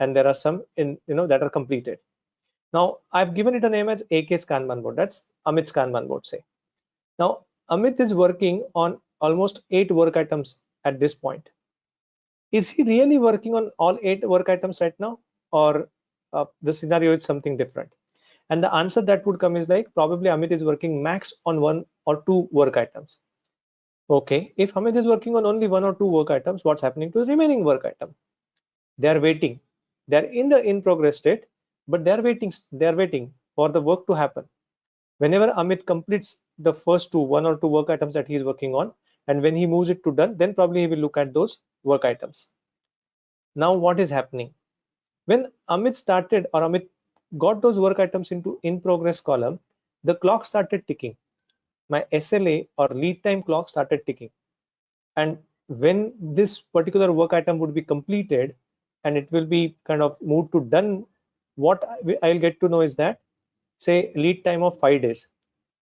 and there are some in that are completed. Now I've given it a name as AK's Kanban board. That's Amit's Kanban board, say. Now Amit is working on almost 8 work items at this point. Is he really working on all 8 work items right now, or the scenario is something different? And the answer that would come is like probably Amit is working max on 1 or 2 work items. Okay, if Amit is working on only 1 or 2 work items, what's happening to the remaining work item? They are waiting. They are in the in progress state, but they are waiting. They are waiting for the work to happen. Whenever Amit completes the first 1 or 2 work items that he is working on, and when he moves it to done, then probably he will look at those work items. Now, what is happening? When Amit started, or Amit got those work items into in progress column, the clock started ticking. My SLA or lead time clock started ticking. And when this particular work item would be completed and it will be kind of moved to done, what I'll get to know is that, say, lead time of 5 days.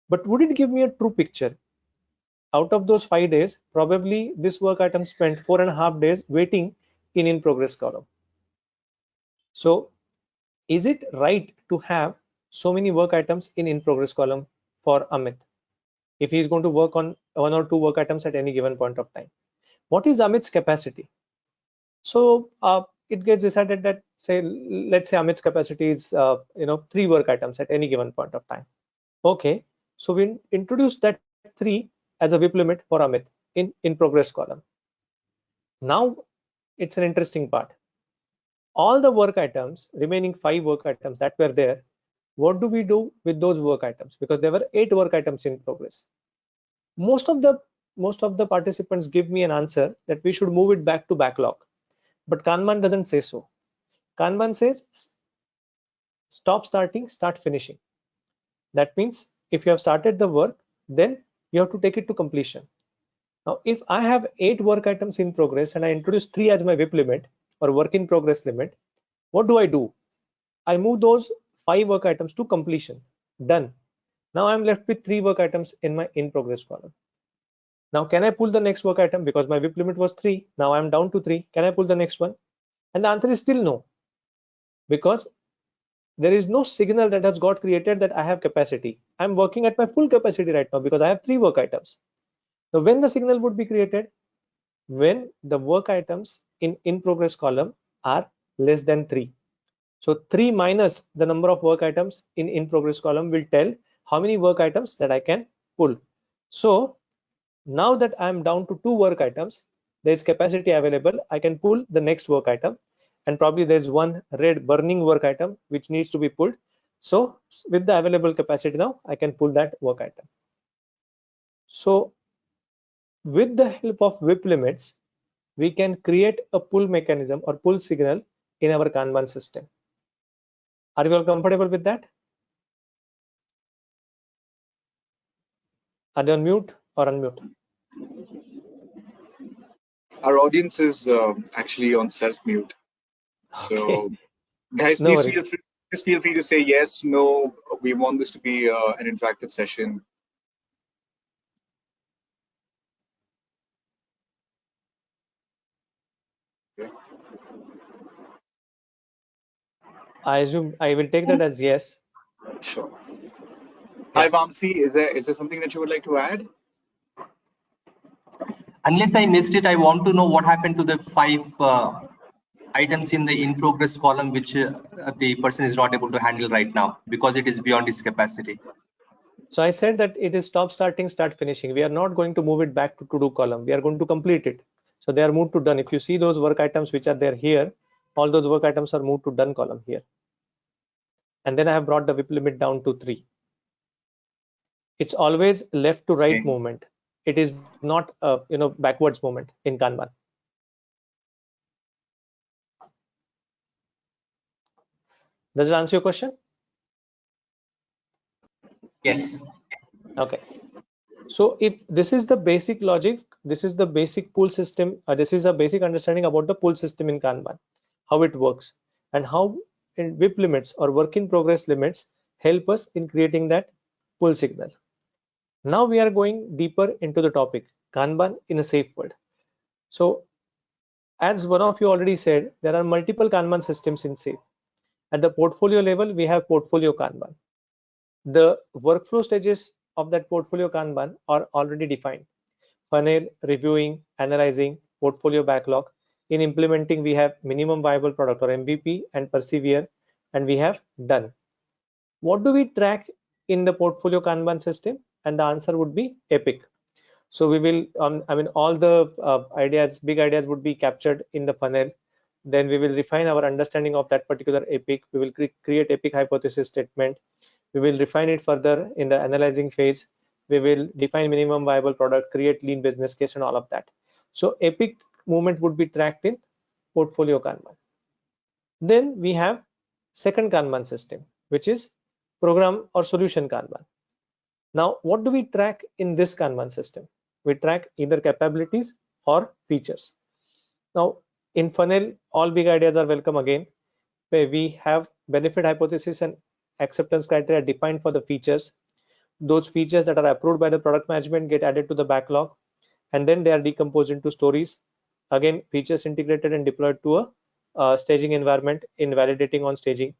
But would it give me a true picture? Out of those 5 days, probably this work item spent 4.5 days waiting in progress column. So is it right to have so many work items in progress column for Amit if he's going to work on 1 or 2 work items at any given point of time? What is Amit's capacity? So it gets decided that, say, let's say Amit's capacity is 3 work items at any given point of time. Okay, so we introduce that 3 as a WIP limit for Amit in progress column. Now it's an interesting part. All the work items, remaining 5 work items that were there, what do we do with those work items? Because there were 8 work items in progress. Most of the participants give me an answer that we should move it back to backlog. But Kanban doesn't say so. Kanban says stop starting, start finishing. That means if you have started the work, then you have to take it to completion. Now, if I have 8 work items in progress and I introduce 3 as my WIP limit or work in progress limit, what do? I move those 5 work items to completion. Done. Now I'm left with 3 work items in my in progress column. Now, can I pull the next work item? Because my WIP limit was 3. Now I'm down to 3. Can I pull the next one? And the answer is still no, because there is no signal that has got created that I have capacity. I'm working at my full capacity right now because I have 3 work items. So when the signal would be created? When the work items in progress column are less than 3. So 3 minus the number of work items in progress column will tell how many work items that I can pull. So now that I'm down to 2 work items, there's capacity available. I can pull the next work item, and probably there's one red burning work item which needs to be pulled. So with the available capacity now, I can pull that work item. So with the help of WIP limits, we can create a pull mechanism or pull signal in our Kanban system. Are you all comfortable with that? Are they on mute or unmute? Our audience is actually on self-mute. So, Okay. guys, No please worries. feel free to say yes, no. We want this to be an interactive session. Okay. I assume I will take that as yes. Sure. Yeah. Hi, Vamsi. Is there something that you would like to add? Unless I missed it, I want to know what happened to the 5 items in the in progress column, which the person is not able to handle right now because it is beyond his capacity. So I said that it is stop starting, start finishing. We are not going to move it back to do column. We are going to complete it. So they are moved to done. If you see those work items which are there here, all those work items are moved to done column here. And then I have brought the WIP limit down to 3. It's always left to right movement. It is not backwards movement in Kanban. Does it answer your question? Yes. Okay. So if this is the basic logic, this is the basic pull system, this is a basic understanding about the pull system in Kanban, how it works, and how WIP limits or work in progress limits help us in creating that pull signal. Now we are going deeper into the topic, Kanban in a safe world. So As one of you already said, there are multiple Kanban systems in SAFe. At the portfolio level, we have portfolio Kanban. The workflow stages of that portfolio Kanban are already defined: funnel, reviewing, analyzing, portfolio backlog. In implementing, we have minimum viable product or MVP and persevere, and we have done. What do we track in the portfolio Kanban system? And the answer would be Epic. So we will, all the big ideas would be captured in the funnel. Then we will refine our understanding of that particular epic. We will create epic hypothesis statement. We will refine it further in the analyzing phase. We will define minimum viable product, create lean business case, and all of that. So epic movement would be tracked in portfolio Kanban. Then we have second Kanban system, which is program or solution Kanban. Now, what do we track in this Kanban system? We track either capabilities or features. Now, in funnel, all big ideas are welcome again, where we have benefit hypothesis and acceptance criteria defined for the features. Those features that are approved by the product management get added to the backlog, and then they are decomposed into stories. Again, features integrated and deployed to a staging environment in validating on staging.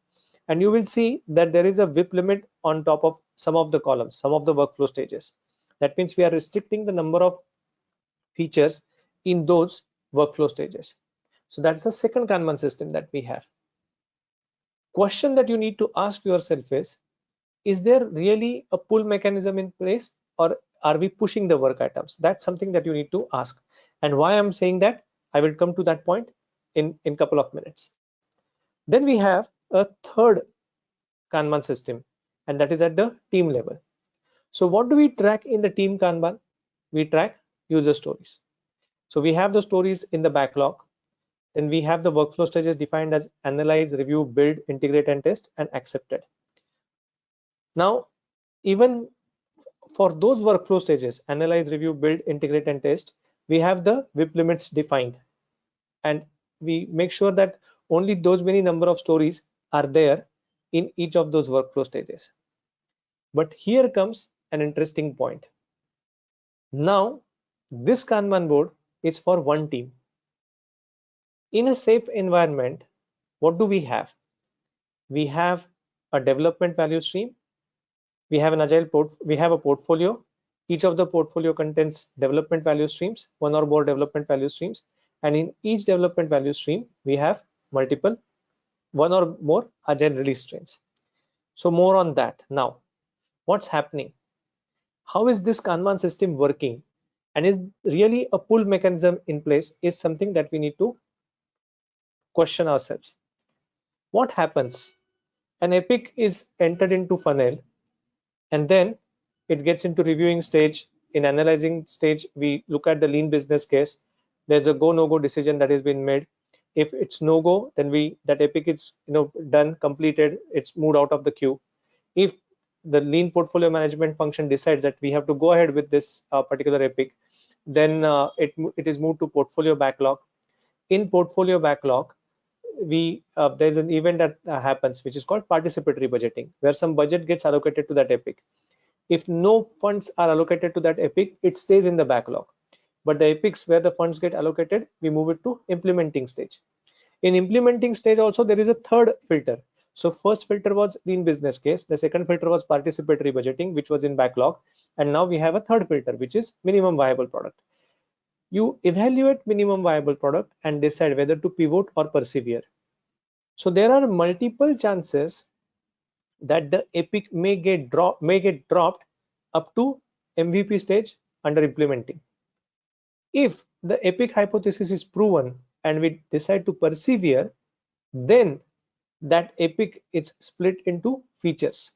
And you will see that there is a WIP limit on top of some of the columns, some of the workflow stages. That means we are restricting the number of features in those workflow stages. So that's the second Kanban system that we have. Question that you need to ask yourself is there really a pull mechanism in place, or are we pushing the work items? That's something that you need to ask. And why I'm saying that, I will come to that point in a couple of minutes. Then we have a third Kanban system, and that is at the team level. So what do we track in the team Kanban? We track user stories. So we have the stories in the backlog. Then we have the workflow stages defined as analyze, review, build, integrate, and test, and accepted. Now, even for those workflow stages, analyze, review, build, integrate, and test, we have the WIP limits defined. And we make sure that only those many number of stories are there in each of those workflow stages. But here comes an interesting point. Now, this Kanban board is for one team. In a SAFe environment, what do we have? We have a development value stream. We have an we have a portfolio. Each of the portfolio contains development value streams, one or more development value streams. And in each development value stream, we have one or more agile release trains. So more on that. Now, what's happening? How is this Kanban system working? And is really a pull mechanism in place is something that we need to question ourselves. What happens? An epic is entered into funnel, and then it gets into reviewing stage. In analyzing stage, we look at the lean business case. There's a go no go decision that has been made. If it's no go, then that epic is done, completed, it's moved out of the queue. If the lean portfolio management function decides that we have to go ahead with this particular epic, then it is moved to portfolio backlog. In portfolio backlog, there's an event that happens which is called participatory budgeting, where some budget gets allocated to that epic. If no funds are allocated to that epic, it stays in the backlog. But the epics where the funds get allocated, we move it to implementing stage. In implementing stage also, there is a third filter. So first filter was lean business case. The second filter was participatory budgeting, which was in backlog. And now we have a third filter, which is minimum viable product. You evaluate minimum viable product and decide whether to pivot or persevere. So there are multiple chances that the epic may get dropped up to MVP stage under implementing. If the epic hypothesis is proven and we decide to persevere, then that epic is split into features,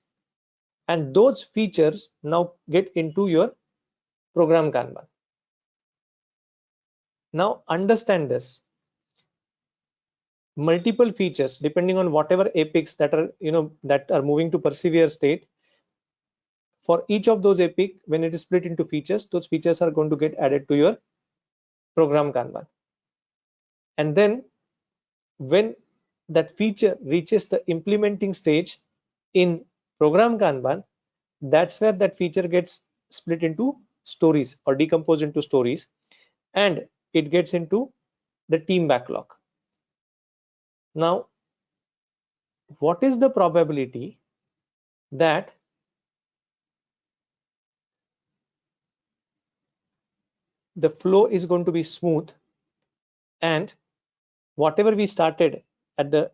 and those features now get into your program Kanban. Now understand this. Multiple features, depending on whatever epics that are moving to persevere state, for each of those epic, when it is split into features, those features are going to get added to your program Kanban. And then when that feature reaches the implementing stage in program Kanban, that's where that feature gets split into stories or decomposed into stories, and it gets into the team backlog. Now, what is the probability that the flow is going to be smooth and whatever we started at the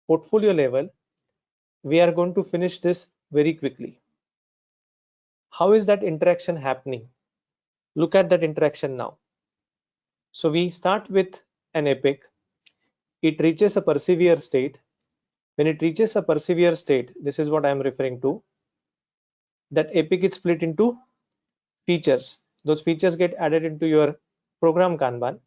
portfolio level, we are going to finish this very quickly? How is that interaction happening? Look at that interaction now. So we start with an epic. It reaches a persevere state. When it reaches a persevere state, this is what I am referring to. That epic is split into features. Those features get added into your program Kanban.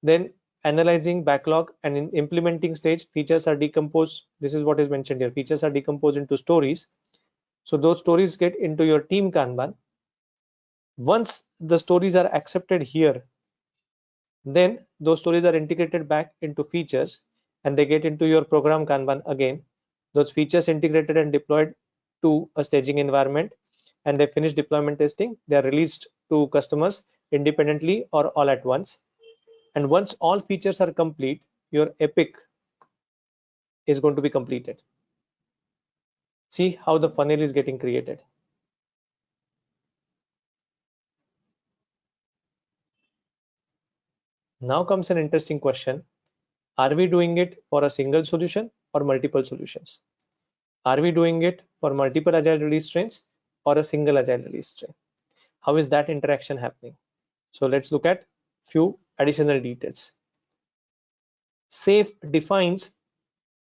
Then analyzing backlog and in implementing stage, features are decomposed. This is what is mentioned here. Features are decomposed into stories. So those stories get into your team Kanban. Once the stories are accepted here, then those stories are integrated back into features and they get into your program Kanban again. Those features integrated and deployed to a staging environment, and they finish deployment testing. They are released to customers independently or all at once. And once all features are complete, your epic is going to be completed. See how the funnel is getting created. Now comes an interesting question. Are we doing it for a single solution or multiple solutions? Are we doing it for multiple agile release trains or a single agile release train? How is that interaction happening? So let's look at few additional details. SAFe defines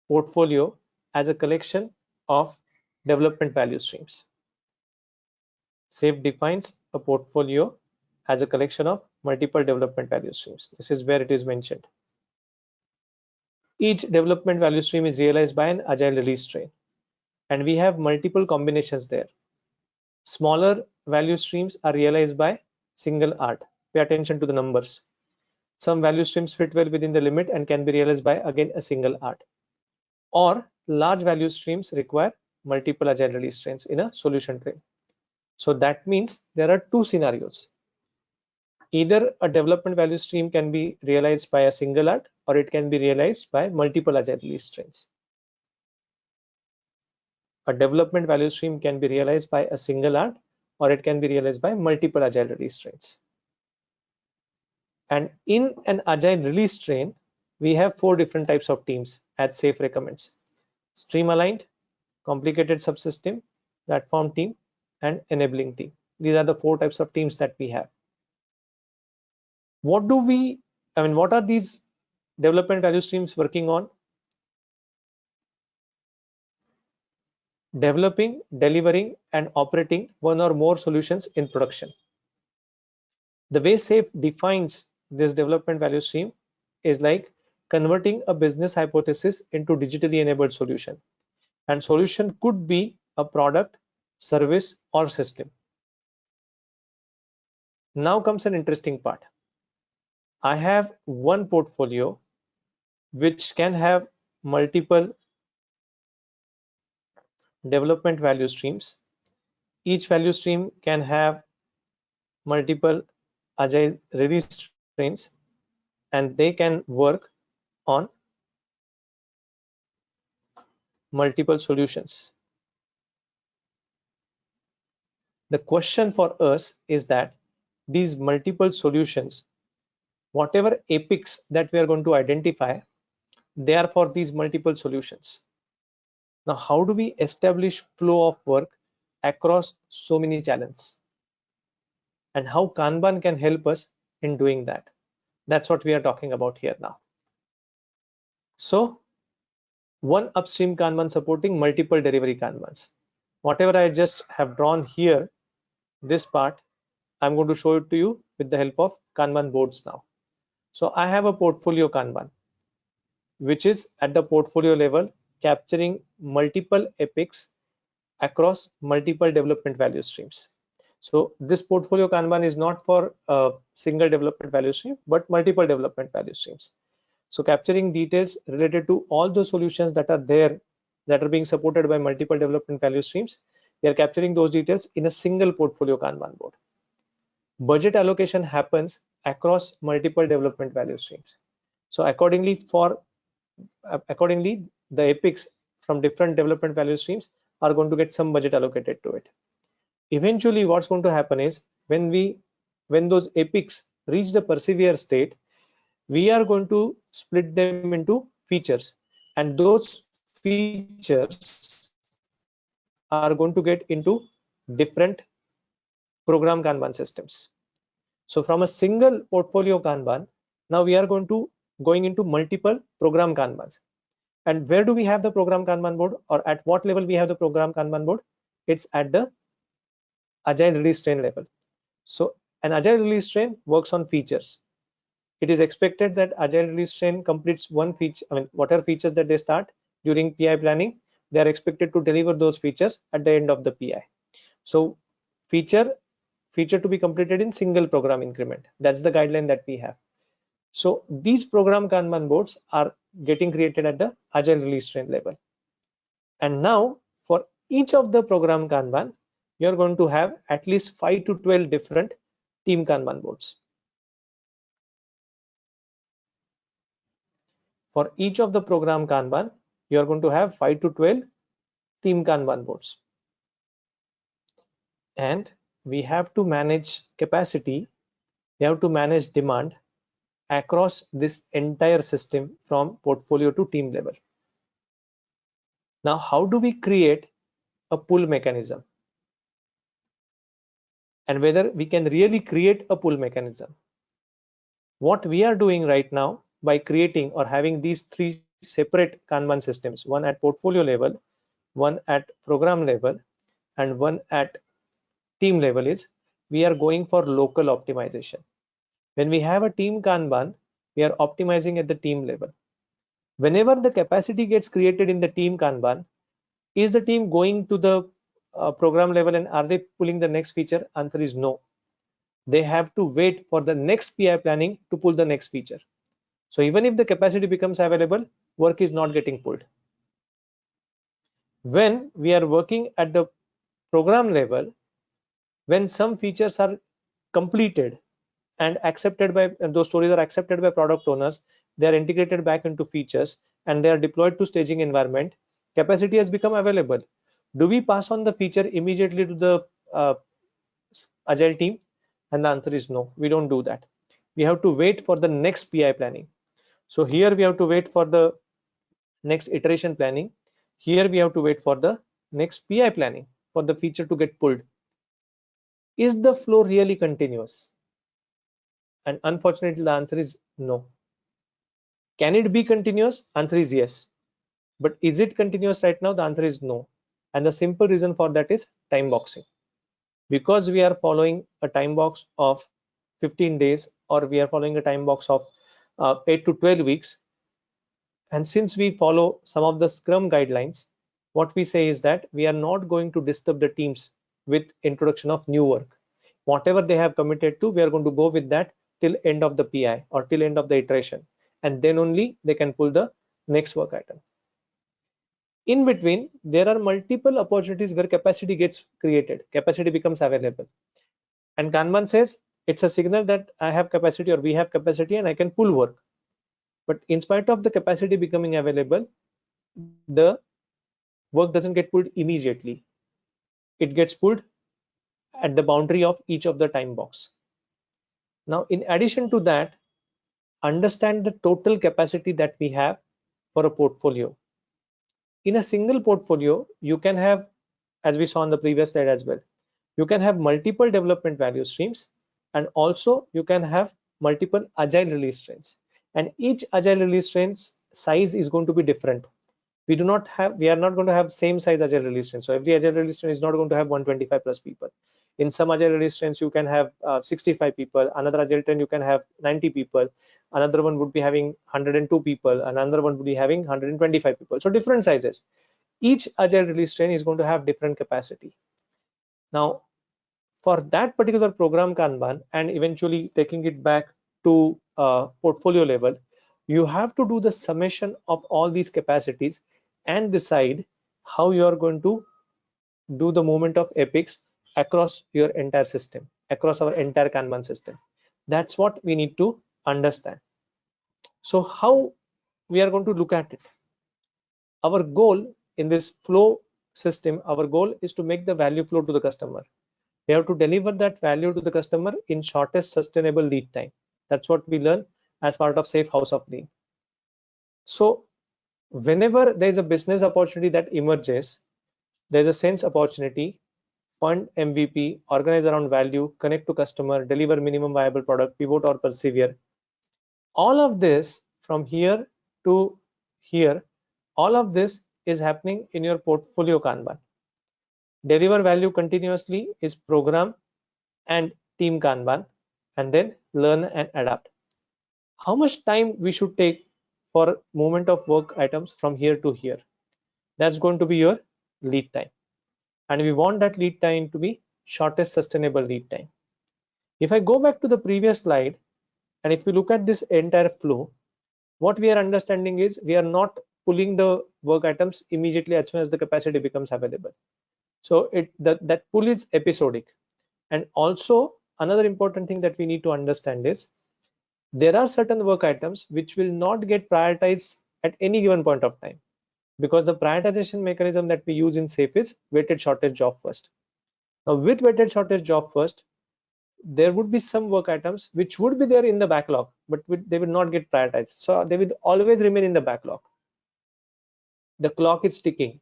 portfolio as a collection of development value streams. SAFe defines a portfolio as a collection of multiple development value streams. This is where it is mentioned. Each development value stream is realized by an agile release train, and we have multiple combinations there. Smaller value streams are realized by single art. Pay attention to the numbers. Some value streams fit well within the limit and can be realized by, again, a single art. Or large value streams require multiple agile release trains in a solution train. So that means there are two scenarios. Either a development value stream can be realized by a single art, or it can be realized by multiple agile release trains. A development value stream can be realized by a single art, or it can be realized by multiple agile release trains. And in an agile release train, we have 4 different types of teams as SAFe recommends: stream aligned, complicated subsystem, platform team, and enabling team. These are the 4 types of teams that we have. What are these development value streams working on? Developing, delivering, and operating one or more solutions in production. The way SAFe defines this development value stream is like converting a business hypothesis into digitally enabled solution. And solution could be a product, service, or system. Now comes an interesting part. I have one portfolio which can have multiple development value streams. Each value stream can have multiple agile release trains, and they can work on multiple solutions. The question for us is that these multiple solutions, whatever epics that we are going to identify, they are for these multiple solutions. Now, how do we establish flow of work across so many channels? And how Kanban can help us in doing that? That's what we are talking about here now. So, one upstream Kanban supporting multiple delivery Kanbans. Whatever I just have drawn here, this part, I'm going to show it to you with the help of Kanban boards now. So I have a portfolio Kanban, which is at the portfolio level, capturing multiple epics across multiple development value streams. So this portfolio Kanban is not for a single development value stream, but multiple development value streams. So capturing details related to all the solutions that are there, that are being supported by multiple development value streams, we are capturing those details in a single portfolio Kanban board. Budget allocation happens across multiple development value streams. So accordingly, the epics from different development value streams are going to get some budget allocated to it. Eventually, what's going to happen is when those epics reach the persevere state, we are going to split them into features, and those features are going to get into different program Kanban systems. So from a single portfolio Kanban, now we are going into multiple program Kanbans. And where do we have the program Kanban board, or at what level we have the program Kanban board? It's at the agile release train level. So an agile release train works on features. It is expected that agile release train completes one feature, whatever features that they start during PI planning, they are expected to deliver those features at the end of the PI. So feature to be completed in single program increment. That's the guideline that we have. So these program Kanban boards are getting created at the agile release train level. And now for each of the program Kanban, you're going to have at least 5 to 12 different team Kanban boards. For each of the program Kanban, you are going to have 5 to 12 team Kanban boards. And we have to manage capacity, we have to manage demand across this entire system from portfolio to team level. Now, how do we create a pull mechanism? And whether we can really create a pull mechanism? What we are doing right now by creating or having these three separate Kanban systems, one at portfolio level, one at program level, and one at team level, is we are going for local optimization. When we have a team Kanban, we are optimizing at the team level. Whenever the capacity gets created in the team Kanban, is the team going to the program level and are they pulling the next feature? Answer is no. They have to wait for the next PI planning to pull the next feature. So even if the capacity becomes available, work is not getting pulled. When we are working at the program level, when some features are completed and accepted by, and those stories are accepted by product owners, they are integrated back into features and they are deployed to staging environment, capacity has become available. Do we pass on the feature immediately to the agile team? And the answer is no, we don't do that. We have to wait for the next PI planning. So here we have to wait for the next iteration planning. Here we have to wait for the next PI planning for the feature to get pulled. Is the flow really continuous? And unfortunately, the answer is no. Can it be continuous? Answer is yes. But is it continuous right now? The answer is no. And the simple reason for that is time boxing. Because we are following a time box of 15 days, or we are following a time box of 8 to 12 weeks. And since we follow some of the Scrum guidelines, what we say is that we are not going to disturb the teams with introduction of new work. Whatever they have committed to, we are going to go with that till end of the PI or till end of the iteration. And then only they can pull the next work item. In between, there are multiple opportunities where capacity gets created, capacity becomes available. And Kanban says it's a signal that I have capacity or we have capacity and I can pull work. But in spite of the capacity becoming available, the work doesn't get pulled immediately. It gets pulled at the boundary of each of the time box. Now, in addition to that, understand the total capacity that we have for a portfolio. In a single portfolio, you can have, as we saw on the previous slide as well, you can have multiple development value streams, and also you can have multiple agile release trains. And each agile release train's size is going to be different. We are not going to have same size agile release train. So every agile release train is not going to have 125 plus people. In some agile release trains, you can have 65 people. Another agile train, you can have 90 people. Another one would be having 102 people. Another one would be having 125 people. So different sizes. Each agile release train is going to have different capacity. Now, for that particular program Kanban, and eventually taking it back to portfolio level, you have to do the summation of all these capacities and decide how you are going to do the movement of epics across your entire system, across our entire Kanban system. That's what we need to understand. So how we are going to look at it? Our goal in this flow system, our goal is to make the value flow to the customer. We have to deliver that value to the customer in shortest sustainable lead time. That's what we learn as part of Safe House of Lean. So whenever there is a business opportunity that emerges, there's a sense opportunity, fund MVP, organize around value, connect to customer, deliver minimum viable product, pivot or persevere. All of this from here to here, all of this is happening in your portfolio Kanban. Deliver value continuously is program and team Kanban, and then learn and adapt. How much time we should take for movement of work items from here to here? That's going to be your lead time. And we want that lead time to be shortest sustainable lead time. If I go back to the previous slide, and if we look at this entire flow, what we are understanding is we are not pulling the work items immediately as soon as the capacity becomes available. So that pull is episodic. And also another important thing that we need to understand is there are certain work items which will not get prioritized at any given point of time, because the prioritization mechanism that we use in SAFE is weighted shortest job first. Now with weighted shortest job first, there would be some work items which would be there in the backlog, but they will not get prioritized. So they will always remain in the backlog. The clock is ticking.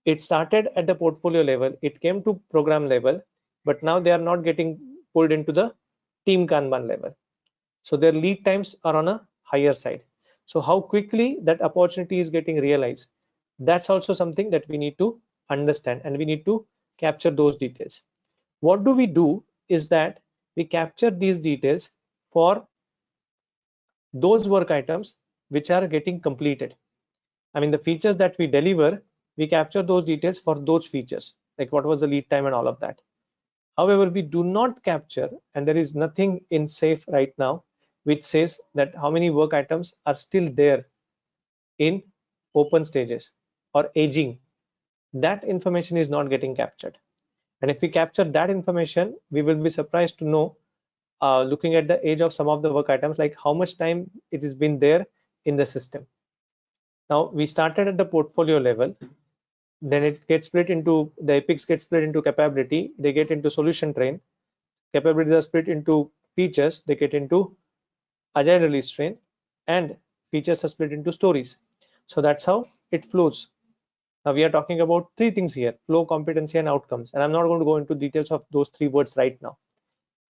It started at the portfolio level, it came to program level, but now they are not getting pulled into the team Kanban level. So their lead times are on a higher side. So how quickly that opportunity is getting realized, that's also something that we need to understand, and we need to capture those details. What do we do is that we capture these details for those work items which are getting completed. I mean, the features that we deliver, we capture those details for those features, like what was the lead time and all of that. However, we do not capture, and there is nothing in SAFE right now which says that how many work items are still there in open stages or aging. That information is not getting captured. And if we capture that information, we will be surprised to know, looking at the age of some of the work items, like how much time it has been there in the system. Now, we started at the portfolio level, then it gets split into, the epics get split into capability, they get into solution train, capabilities are split into features, they get into agile release train, and features are split into stories. So that's how it flows. Now we are talking about three things here: flow, competency, and outcomes. And I'm not going to go into details of those three words right now.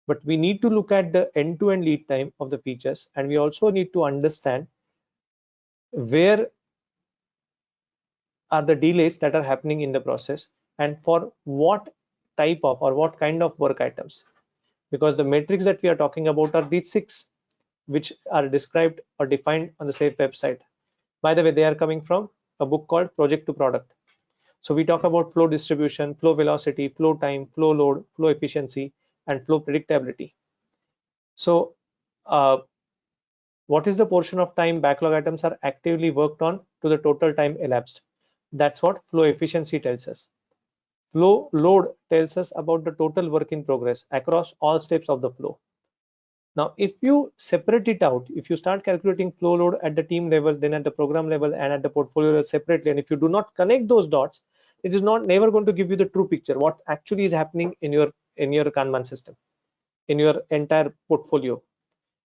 But we need to look at the end-to-end lead time of the features, and we also need to understand where are the delays that are happening in the process, and for what type of or what kind of work items. Because the metrics that we are talking about are these 6, which are described or defined on the SAFE website. By the way, they are coming from a book called Project to Product. So we talk about flow distribution, flow velocity, flow time, flow load, flow efficiency, and flow predictability. So what is the portion of time backlog items are actively worked on to the total time elapsed? That's what flow efficiency tells us. Flow load tells us about the total work in progress across all steps of the flow. Now, if you separate it out, if you start calculating flow load at the team level, then at the program level, and at the portfolio level separately, and if you do not connect those dots, it is not never going to give you the true picture what actually is happening in your Kanban system, in your entire portfolio.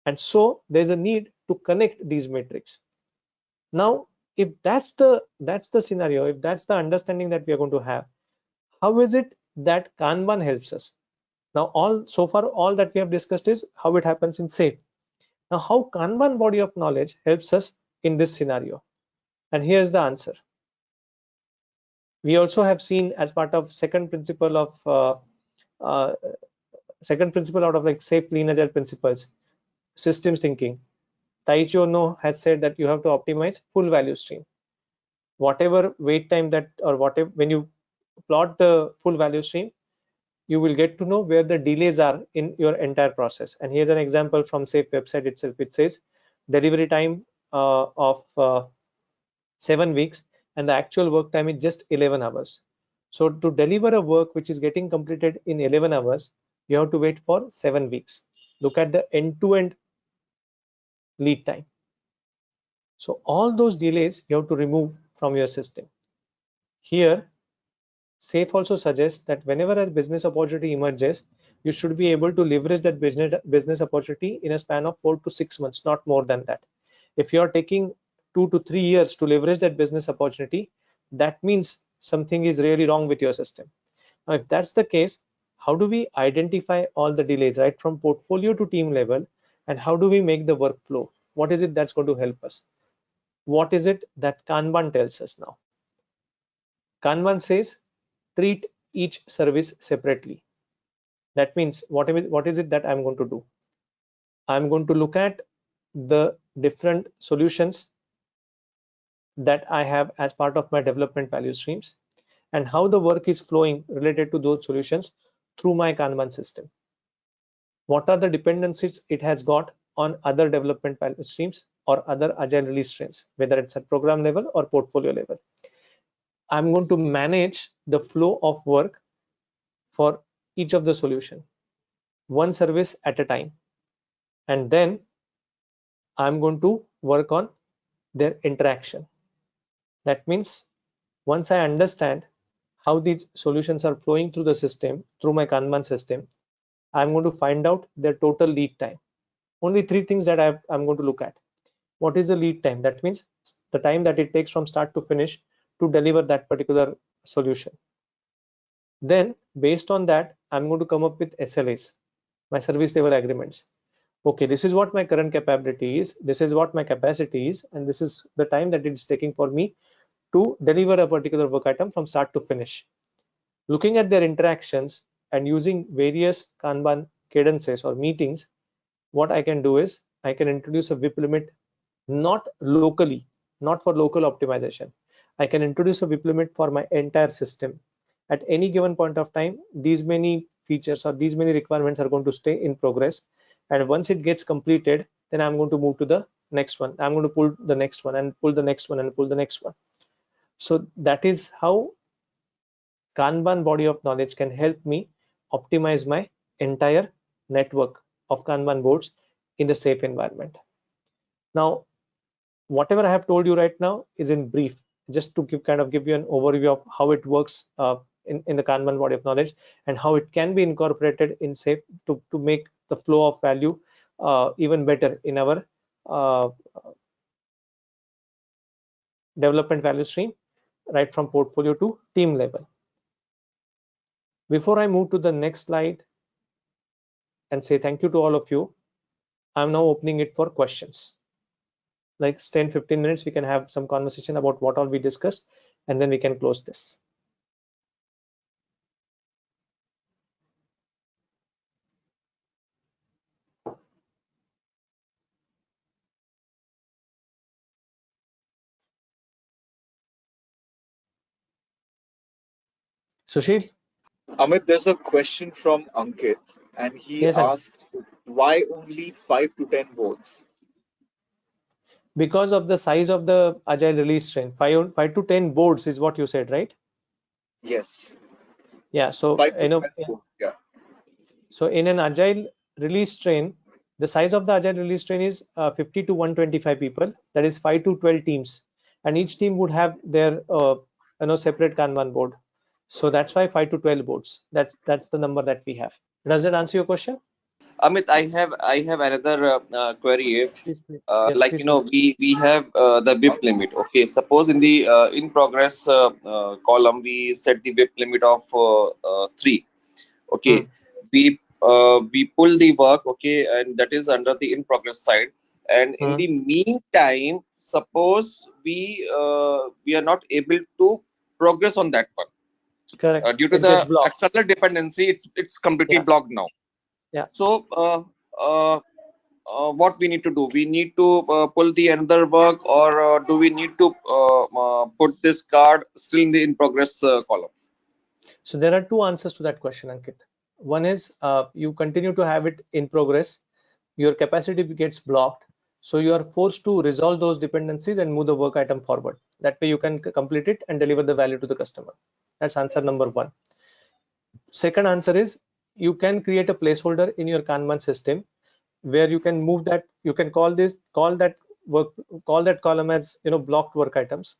And so there's a need to connect these metrics. Now, if that's the scenario, if that's the understanding that we are going to have, how is it that Kanban helps us? Now, so far all that we have discussed is how it happens in SAFE. Now, how Kanban body of knowledge helps us in this scenario? And here's the answer. We also have seen, as part of second principle out of like SAFE Lean Agile principles, systems thinking. Taicho No has said that you have to optimize full value stream. Whatever wait time that, or whatever, when you plot the full value stream, you will get to know where the delays are in your entire process. And here's an example from SAFE website itself. It says delivery time of 7 weeks, and the actual work time is just 11 hours. So to deliver a work which is getting completed in 11 hours, you have to wait for 7 weeks. look at the end-to-end lead time. So all those delays you have to remove from your system. Here, SAFE also suggests that whenever a business opportunity emerges, you should be able to leverage that business opportunity in a span of 4 to 6 months, not more than that. If you are taking 2 to 3 years to leverage that business opportunity, that means something is really wrong with your system. Now, if that's the case, how do we identify all the delays, right, from portfolio to team level, and how do we make the workflow? What is it that's going to help us? What is it that Kanban tells us now? Kanban says treat each service separately. That means what is it that I'm going to do? I'm going to look at the different solutions that I have as part of my development value streams and how the work is flowing related to those solutions through my Kanban system. What are the dependencies it has got on other development value streams or other agile release trains, whether it's at program level or portfolio level. I'm going to manage the flow of work for each of the solution, one service at a time. And then I'm going to work on their interaction. That means once I understand how these solutions are flowing through the system, through my Kanban system, I'm going to find out their total lead time. Only 3 things that I'm going to look at. What is the lead time? That means the time that it takes from start to finish to deliver that particular solution. Then based on that, I'm going to come up with SLAs, my service level agreements. Okay, this is what my current capability is, this is what my capacity is, and this is the time that it's taking for me to deliver a particular work item from start to finish. Looking at their interactions and using various Kanban cadences or meetings, what I can do is I can introduce a WIP limit, not locally, not for local optimization. I can introduce a WIP limit for my entire system. At any given point of time, these many features or these many requirements are going to stay in progress. And once it gets completed, then I'm going to move to the next one. I'm going to pull the next one and pull the next one and pull the next one. So that is how Kanban body of knowledge can help me optimize my entire network of Kanban boards in the SAFE environment. Now, whatever I have told you right now is in brief, just to give you an overview of how it works in the Kanban body of knowledge and how it can be incorporated in SAFE to make the flow of value even better in our development value stream, right from portfolio to team level. Before I move to the next slide and say thank you to all of you, I'm now opening it for questions. Like 10-15 minutes, we can have some conversation about what all we discussed, and then we can close this. Sushil? Amit, there's a question from Ankit, and he Yes, Ankit. asks, why only 5 to 10 boards? Because of the size of the agile release train, 5 to 10 boards is what you said, right? Yes, Yeah. So 5 to 10 boards. Yeah. So in an agile release train, the size of the agile release train is 50 to 125 people. That is 5 to 12 teams, and each team would have their separate Kanban board. So that's why 5 to 12 boards. That's the number that we have. Does that answer your question? Amit, I have another query. Please, please. Yes, Like please go. we have the WIP limit. Okay, suppose in the in progress column we set the WIP limit of 3. Okay, we pull the work. Okay, and that is under the in progress side. And in the meantime, suppose we are not able to progress on that one Correct. due to It gets the blocked. external dependency. It's completely Yeah. blocked now. Yeah. So what we need to do? We need to pull the another work, or do we need to put this card still in the in progress column? So there are 2 answers to that question, Ankit. One is you continue to have it in progress. Your capacity gets blocked. So you are forced to resolve those dependencies and move the work item forward. That way you can complete it and deliver the value to the customer. That's answer number 1. Second answer is you can create a placeholder in your Kanban system where you can move that, you can call that column as blocked work items.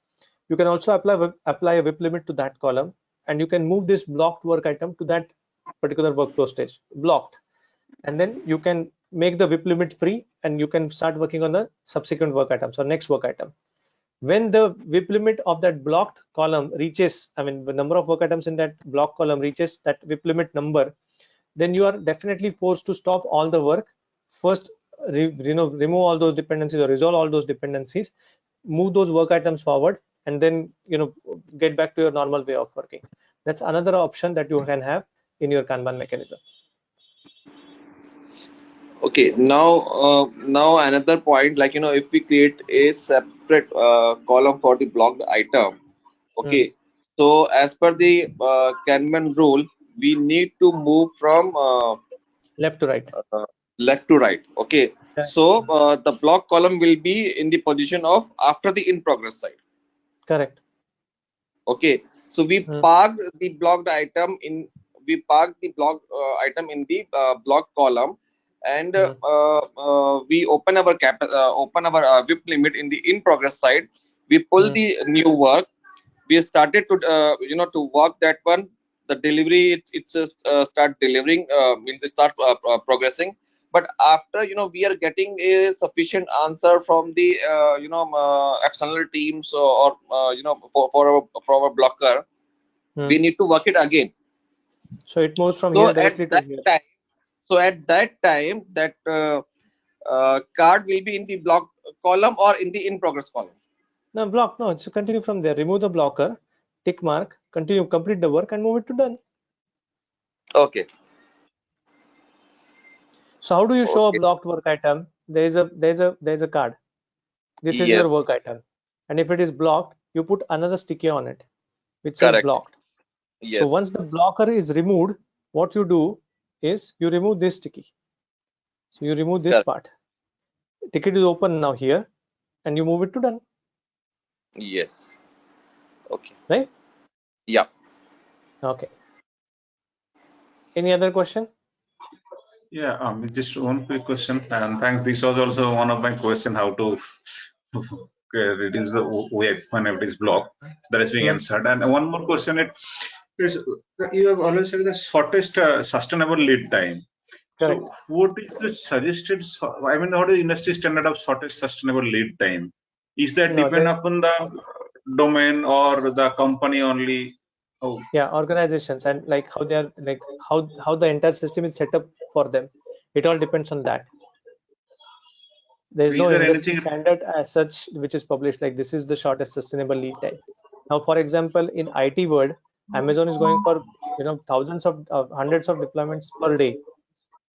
You can also apply a WIP limit to that column, and you can move this blocked work item to that particular workflow stage, blocked, and then you can make the WIP limit free, and you can start working on the subsequent work items or next work item. When the WIP limit of that blocked column reaches, I mean, the number of work items in that block column reaches that WIP limit number, then you are definitely forced to stop all the work. First, remove all those dependencies or resolve all those dependencies, move those work items forward, and then get back to your normal way of working. That's another option that you can have in your Kanban mechanism. Okay, now another point, like if we create a separate column for the blocked item, okay, so as per the Kanban rule, we need to move from Left to right. left to right. Okay, so the block column will be in the position of after the in progress side. Correct. Okay, so we parked the blocked item in the block column, and we open our WIP limit in the in progress side. We pull the new work. We started to to work that one. The delivery it's just start delivering, means start progressing. But after we are getting a sufficient answer from the external teams, or for our blocker, we need to work it again. So it moves from here directly to here. At that time, that card will be in the block column or in the in progress column. No, block. No, it's continue from there. Remove the blocker, tick mark, continue, complete the work, and move it to done. Okay. So how do you show a blocked work item? There's a card. This is your work item, and if it is blocked, you put another sticky on it, which says blocked. So once the blocker is removed, what you do is you remove this sticky. So you remove this part. Ticket is open now here, and you move it to done. Yes. Okay. Right? Yeah. Okay. Any other question? Yeah, just one quick question, and thanks. This was also one of my question: how to reduce the WIP whenever it is blocked. That is being answered. And one more question: is you have always said the shortest sustainable lead time. Correct. So, what is the suggested? I mean, what is the industry standard of shortest sustainable lead time? Is that depend upon the domain or the company only? Oh. Yeah, organizations, and like how they are, like how the entire system is set up for them. It all depends on that. There is no industry standard as such which is published like this is the shortest sustainable lead time. Now, for example, in IT world, Amazon is going for thousands of hundreds of deployments per day.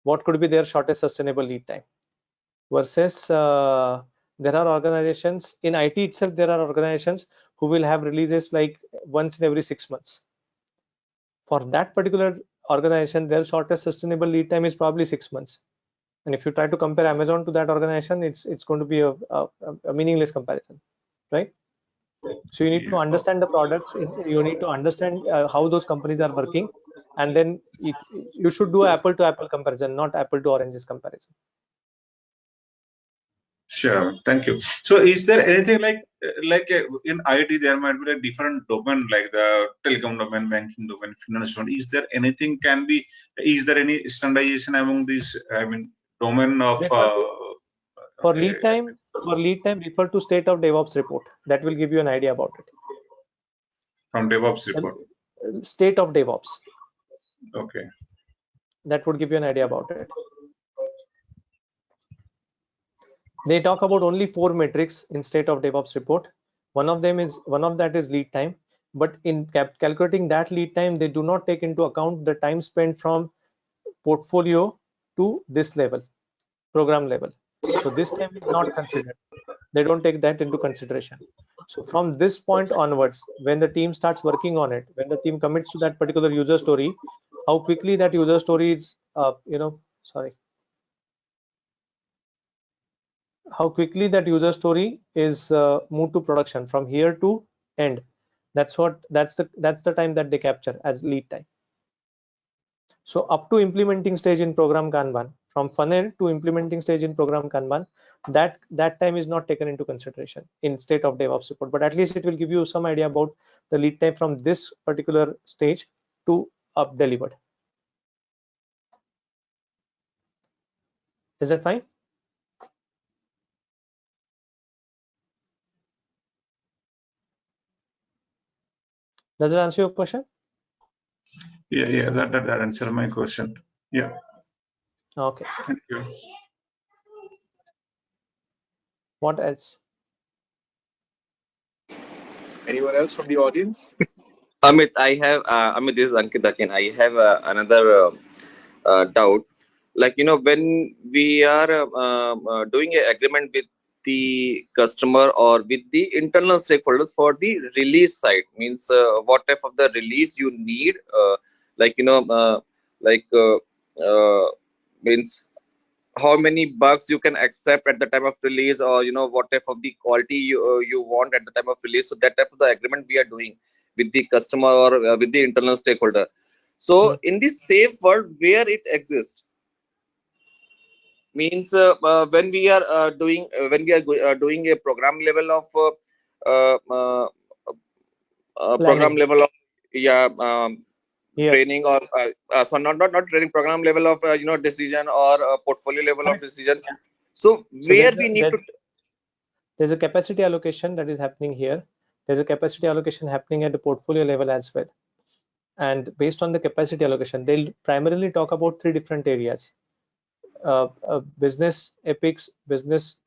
What could be their shortest sustainable lead time? Versus there are organizations in IT itself. There are organizations who will have releases like once in every 6 months. For that particular organization, their shortest sustainable lead time is probably 6 months. And if you try to compare Amazon to that organization, it's going to be a meaningless comparison, right? So you need to understand the products. You need to understand how those companies are working, and then you should do apple-to-apple comparison, not apple-to-oranges comparison. Sure, thank you. So, is there anything like in IT there might be a different domain like the telecom domain, banking domain, finance domain? Is there anything can be? Is there any standardization among these? I mean, domain of for lead time. For lead time, refer to State of DevOps report. That will give you an idea about it. From DevOps report. State of DevOps. Okay. That would give you an idea about it. They talk about only 4 metrics in State of DevOps report. One of that is lead time. But in calculating that lead time, they do not take into account the time spent from portfolio to this level, program level. So this time is not considered. They don't take that into consideration. So from this point onwards, when the team starts working on it, when the team commits to that particular user story, how quickly that user story is, how quickly that user story is moved to production from here to end. That's the time that they capture as lead time. So up to implementing stage in program Kanban, from funnel to implementing stage in program Kanban, that time is not taken into consideration in state of DevOps report, but at least it will give you some idea about the lead time from this particular stage to up delivered. Is that fine? Does it answer your question? Yeah, that answered my question. Yeah. Okay. Thank you. What else? Anyone else from the audience? Amit, Amit, this is Ankit again. I have another doubt. Like, when we are doing an agreement with the customer or with the internal stakeholders for the release side, means what type of the release you need, like, like, means how many bugs you can accept at the time of release, or what type of the quality you want at the time of release. So that type of the agreement we are doing with the customer or with the internal stakeholder. So in this safe world where it exists, means when we are doing a program level of uh, uh, program Planning. level of Yeah. training, or so not training, program level of decision, or portfolio level of decision. So So where we need to there's a capacity allocation that is happening here. There's a capacity allocation happening at the portfolio level as well. And based on the capacity allocation, they'll primarily talk about 3 different areas: business epics, business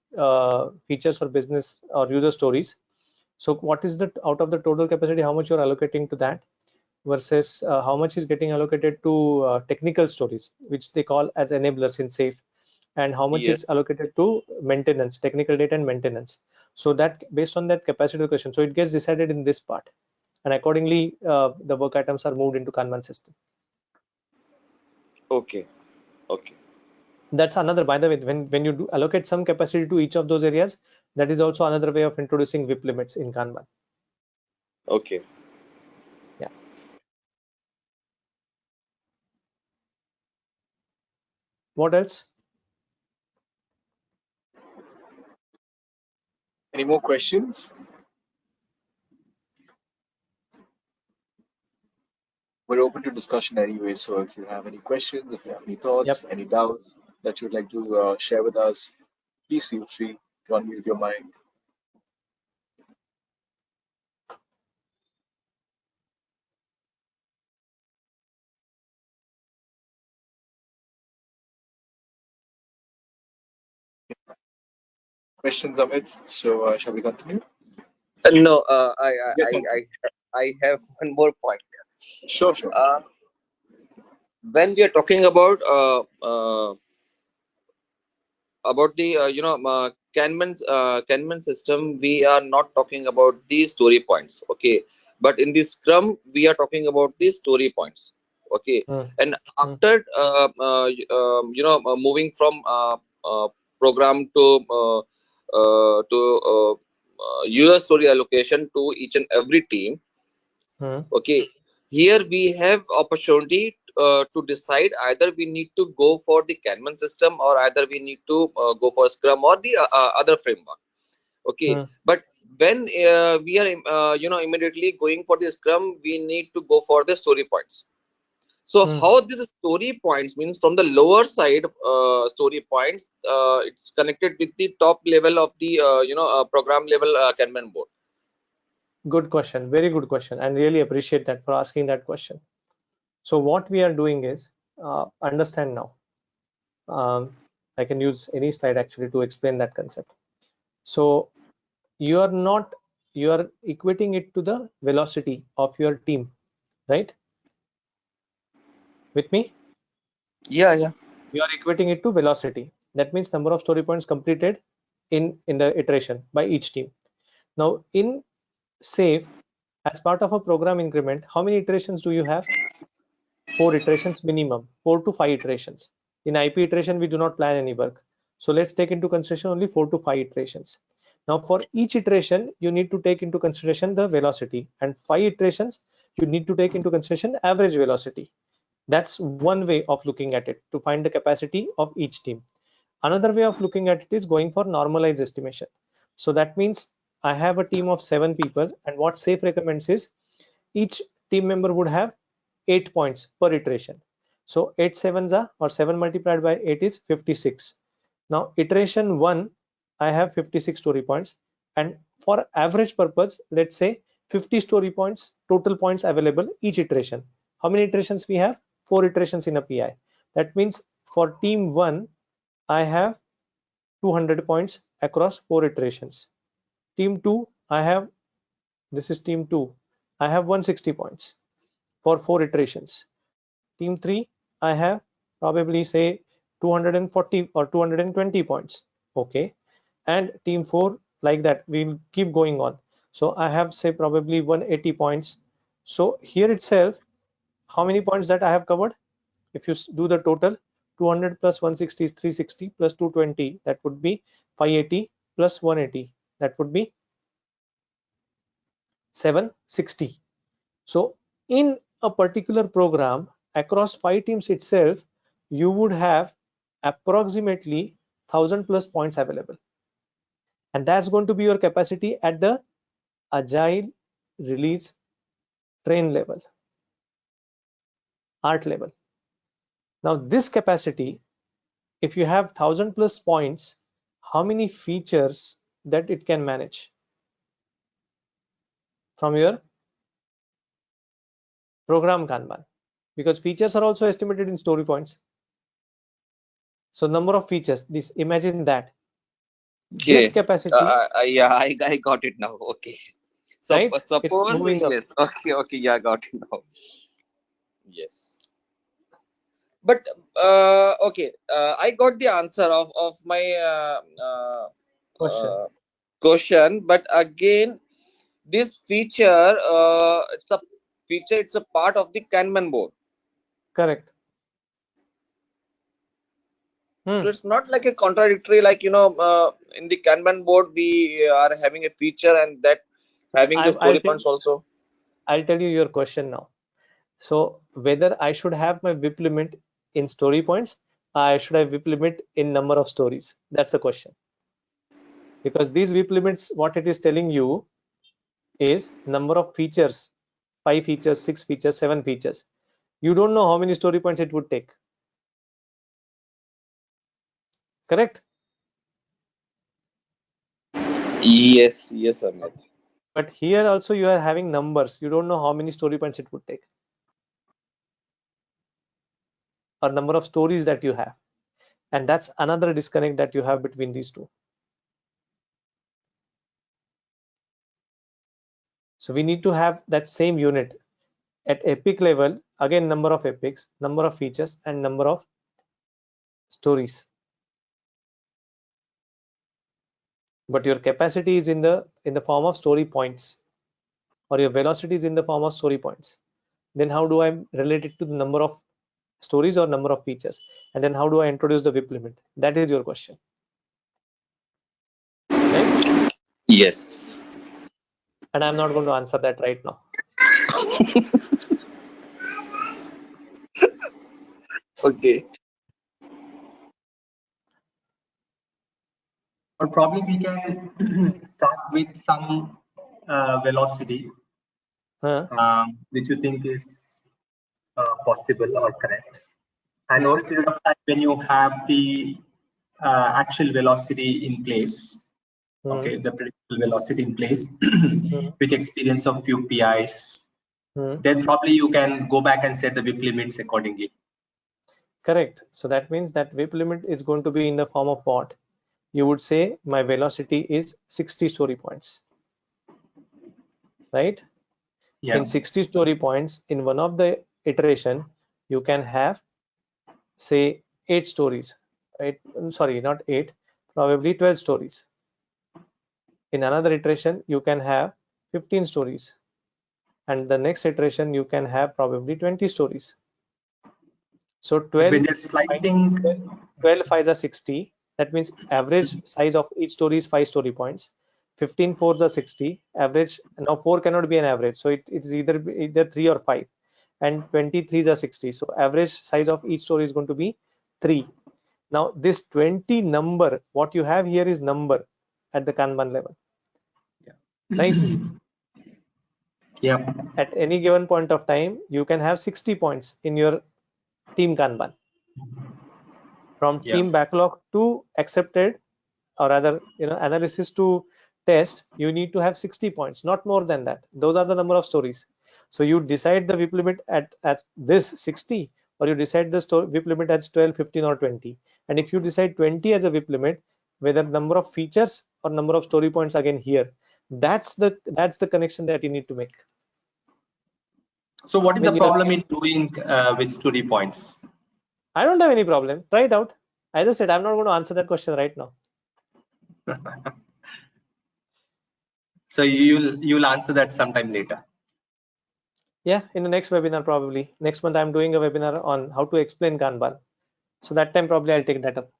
features, or business or user stories. So what is the out of the total capacity, how much you're allocating to that, versus how much is getting allocated to technical stories, which they call as enablers in SAFe, and how much Yes. is allocated to maintenance, technical data and maintenance. So that based on that capacity allocation, so it gets decided in this part, and accordingly the work items are moved into Kanban system. Okay. That's another, by the way, when you do allocate some capacity to each of those areas, that is also another way of introducing VIP limits in Kanban. Okay. Yeah. What else? Any more questions? We're open to discussion anyway, so if you have any questions, if you have any thoughts, Yep. any doubts that you'd like to share with us, please feel free to unmute your mic. Questions, Amit? So shall we continue? No, Yes, Ankit. I have one more point. Sure. When we are talking about the Kanban system, we are not talking about the story points, okay? But in the Scrum, we are talking about the story points, okay? And after moving from program to user story allocation to each and every team, okay, here we have opportunity to decide either we need to go for the Kanban system, or either we need to go for Scrum or the other framework, okay. But when we are immediately going for the Scrum, we need to go for the story points. So how these story points, means from the lower side story points, it's connected with the top level of the program level Kanban board. Good question. Very good question, and really appreciate that for asking that question. So what we are doing is understand now. I can use any slide actually to explain that concept. So you are equating it to the velocity of your team, right? With me? Yeah. You are equating it to velocity. That means number of story points completed in the iteration by each team. Now in SAFe, as part of a program increment, how many iterations do you have? 4 iterations minimum, 4 to 5 iterations. In IP iteration, we do not plan any work. So let's take into consideration only 4 to 5 iterations. Now for each iteration, you need to take into consideration the velocity, and 5 iterations, you need to take into consideration average velocity. That's one way of looking at it, to find the capacity of each team. Another way of looking at it is going for normalized estimation. So that means I have a team of 7 people, and what SAFe recommends is each team member would have 8 points per iteration. So 8 sevens are, or 7 multiplied by 8 is 56. Now iteration 1, I have 56 story points, and for average purpose, let's say 50 story points, total points available each iteration. How many iterations we have? 4 iterations in a PI. That means for team 1, I have 200 points across 4 iterations. Team 2, I have, this is team 2, I have 160 points for 4 iterations. Team 3, I have probably say 240 or 220 points. Okay. And team 4, like that, we'll keep going on. So I have say probably 180 points. So here itself, how many points that I have covered? If you do the total, 200 plus 160 is 360 plus 220, that would be 580 plus 180, that would be 760. So in a particular program across 5 teams itself, you would have approximately 1000 plus points available, and that's going to be your capacity at the agile release train level, art level. Now this capacity, if you have 1000 plus points, how many features that it can manage from your program Kanban? Because features are also estimated in story points. So number of features, this, imagine that this Okay. capacity, Yeah, I got it now. Okay. So right? It's suppose, moving up. yes. Okay. Yeah, got it now. Yes. But okay, I got the answer of my Question. question. But again, this feature, it's a feature. It's a part of the Kanban board. Correct. So it's not like a contradictory, like, in the Kanban board we are having a feature and that having the story points also. I'll tell you your question now. So whether I should have my WIP limit in story points, I should have WIP limit in number of stories. That's the question. Because these WIP limits, what it is telling you is number of features, 5 features, 6 features, 7 features. You don't know how many story points it would take. Correct? Yes, Amit. But here also you are having numbers. You don't know how many story points it would take, or number of stories that you have. And that's another disconnect that you have between these two. So we need to have that same unit at epic level. Again, number of epics, number of features, and number of stories. But your capacity is in the form of story points, or your velocity is in the form of story points. Then how do I relate it to the number of stories or number of features? And then how do I introduce the WIP limit? That is your question, right? Yes. And I'm not going to answer that right now. Okay. Or probably we can start with some velocity, which you think is possible or correct. And over a period of time, when you have the actual velocity in place, okay, the predictable velocity in place with experience of few PIs, then probably you can go back and set the WIP limits accordingly. Correct. So that means that WIP limit is going to be in the form of what? You would say my velocity is 60 story points, right? Yeah. In 60 story points, in one of the iteration, you can have say 8 stories, right? Sorry, not 8, probably 12 stories. In another iteration, you can have 15 stories, and the next iteration you can have probably 20 stories. So 12 when you're slicing, 12 5s are 60. That means average size of each story is 5 story points. 15 4s are 60. Average, now 4 cannot be an average, so it is either 3 or 5. and 23s are 60. So average size of each story is going to be 3. Now this 20 number, what you have here is number at the Kanban level, right? Yeah. At any given point of time, you can have 60 points in your team Kanban. From team backlog to accepted, or rather, analysis to test, you need to have 60 points, not more than that. Those are the number of stories. So you decide the WIP limit at this 60, or you decide the WIP limit as 12, 15, or 20. And if you decide 20 as a WIP limit, whether number of features or number of story points again here, that's the connection that you need to make. So what is the problem in doing with story points? I don't have any problem. Try it out. As I said, I'm not going to answer that question right now. So you'll answer that sometime later. Yeah, in the next webinar probably. Next month I'm doing a webinar on how to explain Kanban. So that time probably I'll take that up.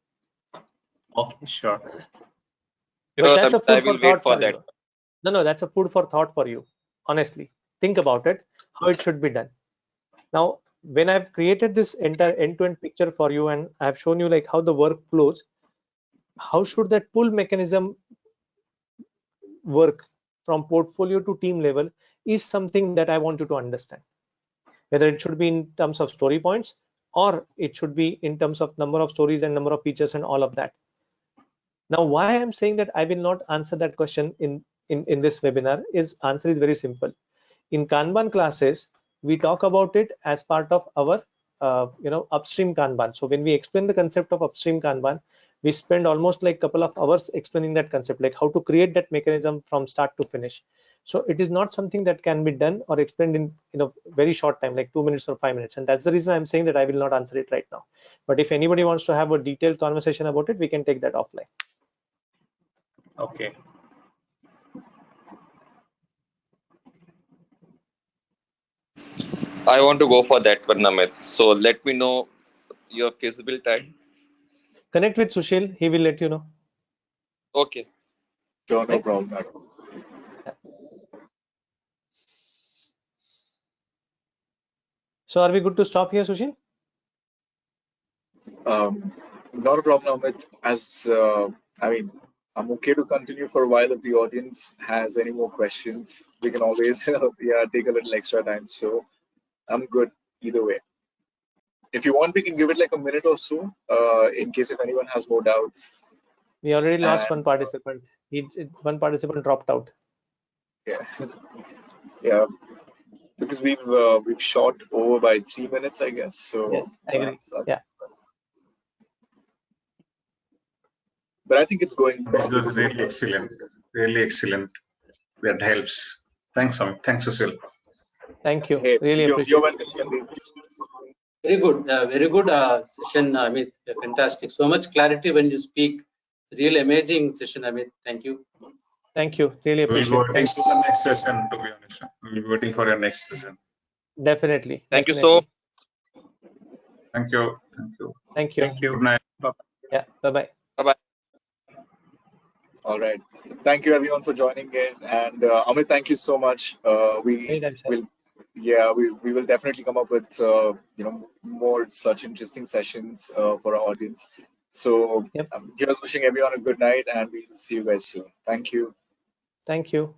Okay, sure. But that's a I food will for thought wait for for that. you. No, that's a food for thought for you. Honestly, think about it, how it should be done. Now, when I've created this entire end-to-end picture for you, and I've shown you like how the work flows, how should that pull mechanism work from portfolio to team level is something that I want you to understand. Whether it should be in terms of story points, or it should be in terms of number of stories and number of features and all of that. Now, why I'm saying that I will not answer that question in this webinar is answer is very simple. In Kanban classes, we talk about it as part of our upstream Kanban. So when we explain the concept of upstream Kanban, we spend almost like a couple of hours explaining that concept, like how to create that mechanism from start to finish. So it is not something that can be done or explained in very short time, like 2 minutes or 5 minutes. And that's the reason I'm saying that I will not answer it right now. But if anybody wants to have a detailed conversation about it, we can take that offline. Okay. I want to go for that one, Amit. So let me know your feasible time. Connect with Sushil. He will let you know. Okay. Sure, no problem at all. So are we good to stop here, Sushil? Not a problem, Amit. I'm okay to continue for a while. If the audience has any more questions, we can always take a little extra time. So I'm good either way. If you want, we can give it like a minute or so, in case if anyone has more doubts. We already lost one participant. One participant dropped out. Yeah, yeah, because we've shot over by 3 minutes, I guess. So yes, I agree. Yeah. But I think it's going. That was really excellent. Really excellent. That helps. Thanks, Amit. Thanks, Sushil. Thank you. Hey, really appreciate you're welcome, Sandeep. Very good session, Amit. Fantastic. So much clarity when you speak. Really amazing session, Amit. Thank you. Thank you. Really appreciate We'll be waiting for the next session, to be honest. We'll be waiting for your next session. Definitely. Thank you definitely. so. Thank you. Thank you. Thank you. Thank you. Good night. Yeah. Bye-bye. Bye-bye. All right. Thank you everyone for joining in, and Amit, thank you so much. We will definitely come up with more such interesting sessions for our audience. So Yep. here's wishing everyone a good night, and we'll see you guys soon. Thank you. Thank you.